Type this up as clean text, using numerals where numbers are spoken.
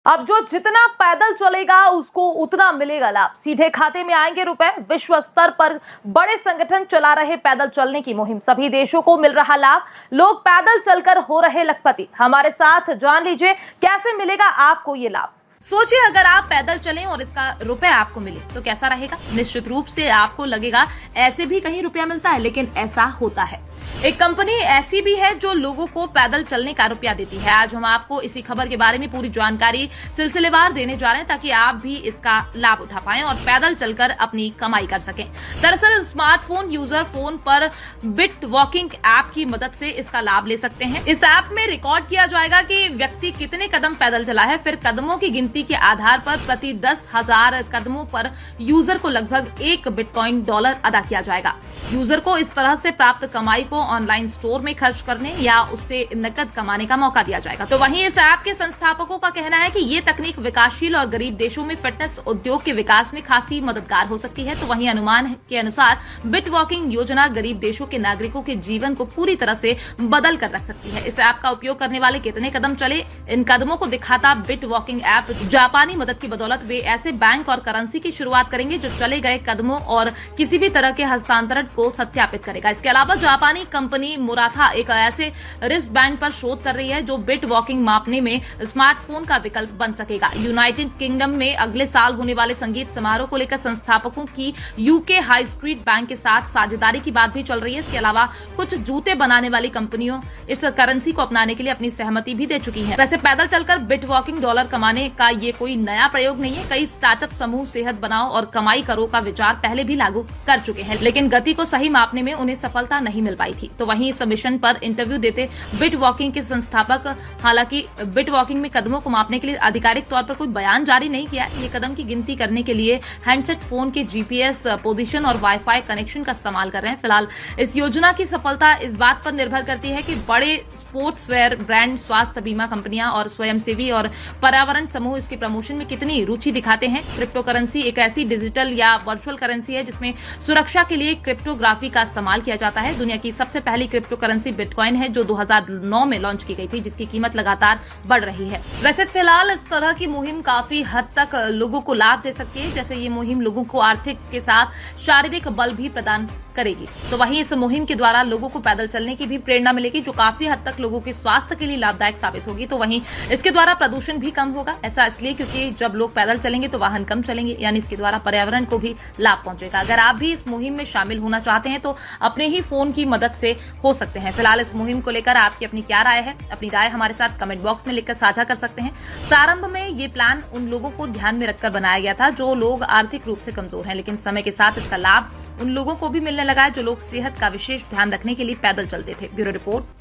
अब जो जितना पैदल चलेगा उसको उतना मिलेगा लाभ, सीधे खाते में आएंगे रुपए। विश्व स्तर पर बड़े संगठन चला रहे पैदल चलने की मुहिम, सभी देशों को मिल रहा लाभ, लोग पैदल चलकर हो रहे लखपति। हमारे साथ जान लीजिए कैसे मिलेगा आपको ये लाभ। सोचिए अगर आप पैदल चलें और इसका रुपए आपको मिले तो कैसा रहेगा। निश्चित रूप से आपको लगेगा ऐसे भी कहीं रुपया मिलता है, लेकिन ऐसा होता है। एक कंपनी ऐसी भी है जो लोगों को पैदल चलने का रुपया देती है। आज हम आपको इसी खबर के बारे में पूरी जानकारी सिलसिलेवार देने जा रहे हैं ताकि आप भी इसका लाभ उठा पाएं और पैदल चलकर अपनी कमाई कर सकें। दरअसल स्मार्टफोन यूजर फोन पर बिट वॉकिंग ऐप की मदद से इसका लाभ ले सकते हैं। इस ऐप में रिकॉर्ड किया जाएगा कि व्यक्ति कितने कदम पैदल चला है, फिर कदमों की गिनती के आधार पर प्रति 10,000 कदमों पर यूजर को लगभग $1 बिटकॉइन अदा किया जाएगा। यूजर को इस तरह से प्राप्त कमाई को ऑनलाइन स्टोर में खर्च करने या उससे नकद कमाने का मौका दिया जाएगा। तो वहीं इस ऐप के संस्थापकों का कहना है कि ये तकनीक विकासशील और गरीब देशों में फिटनेस उद्योग के विकास में खासी मददगार हो सकती है। तो वहीं अनुमान के अनुसार बिट वॉकिंग योजना गरीब देशों के नागरिकों के जीवन को पूरी तरह से बदल कर रख सकती है। इस ऐप का उपयोग करने वाले कितने कदम चले, इन कदमों को दिखाता बिट वॉकिंग ऐप जापानी मदद की बदौलत वे ऐसे बैंक और करेंसी की शुरुआत करेंगे जो चले गए कदमों और किसी भी तरह के हस्तांतरण को सत्यापित करेगा। इसके अलावा जापानी कंपनी मुराथा एक ऐसे रिस्ट बैंड पर शोध कर रही है जो बिट वॉकिंग मापने में स्मार्टफोन का विकल्प बन सकेगा। यूनाइटेड किंगडम में अगले साल होने वाले संगीत समारोह को लेकर संस्थापकों की यूके हाई स्ट्रीट बैंक के साथ साझेदारी की बात भी चल रही है। इसके अलावा कुछ जूते बनाने वाली कंपनियों इस करेंसी को अपनाने के लिए अपनी सहमति भी दे चुकी है। वैसे पैदल चलकर बिट वॉकिंग डॉलर कमाने का ये कोई नया प्रयोग नहीं है। कई स्टार्टअप समूह सेहत बनाओ और कमाई करो का विचार पहले भी लागू कर चुके हैं, लेकिन गति को सही मापने में उन्हें सफलता नहीं मिल पाई थी। तो वहीं इस मिशन पर इंटरव्यू देते बिट वॉकिंग के संस्थापक हालांकि बिट वॉकिंग में कदमों को मापने के लिए आधिकारिक तौर पर कोई बयान जारी नहीं किया है। ये कदम की गिनती करने के लिए हैंडसेट फोन के जीपीएस पोजीशन और वाईफाई कनेक्शन का इस्तेमाल कर रहे हैं। फिलहाल इस योजना की सफलता इस बात पर निर्भर करती है कि बड़े स्पोर्ट्सवेयर ब्रांड, स्वास्थ्य बीमा कंपनियां और स्वयंसेवी और पर्यावरण समूह इसके प्रमोशन में कितनी रुचि दिखाते हैं। क्रिप्टो करेंसी एक ऐसी डिजिटल या वर्चुअल करेंसी है जिसमें सुरक्षा के लिए क्रिप्टोग्राफी का इस्तेमाल किया जाता है। दुनिया की सबसे पहली क्रिप्टो करेंसी बिटकॉइन है जो 2009 में लॉन्च की गई थी, जिसकी कीमत लगातार बढ़ रही है। वैसे फिलहाल इस तरह की मुहिम काफी हद तक लोगों को लाभ दे सकती है। जैसे ये मुहिम लोगों को आर्थिक के साथ शारीरिक बल भी प्रदान करेगी। तो वहीं इस मुहिम के द्वारा लोगों को पैदल चलने की भी प्रेरणा मिलेगी जो काफी हद तक लोगों के स्वास्थ्य के लिए लाभदायक साबित होगी। तो वहीं इसके द्वारा प्रदूषण भी कम होगा। ऐसा इसलिए क्योंकि जब लोग पैदल चलेंगे तो वाहन कम चलेंगे, यानी इसके द्वारा पर्यावरण को भी लाभ पहुंचेगा। अगर आप भी इस मुहिम में शामिल होना चाहते हैं तो अपने ही फोन की मदद से हो सकते हैं। फिलहाल इस मुहिम को लेकर आपकी अपनी क्या राय है, अपनी राय हमारे साथ कमेंट बॉक्स में लिखकर साझा कर सकते हैं। प्रारंभ में ये प्लान उन लोगों को ध्यान में रखकर बनाया गया था जो लोग आर्थिक रूप से कमजोर हैं, लेकिन समय के साथ इसका लाभ उन लोगों को भी मिलने लगा है जो लोग सेहत का विशेष ध्यान रखने के लिए पैदल चलते थे। Bureau report.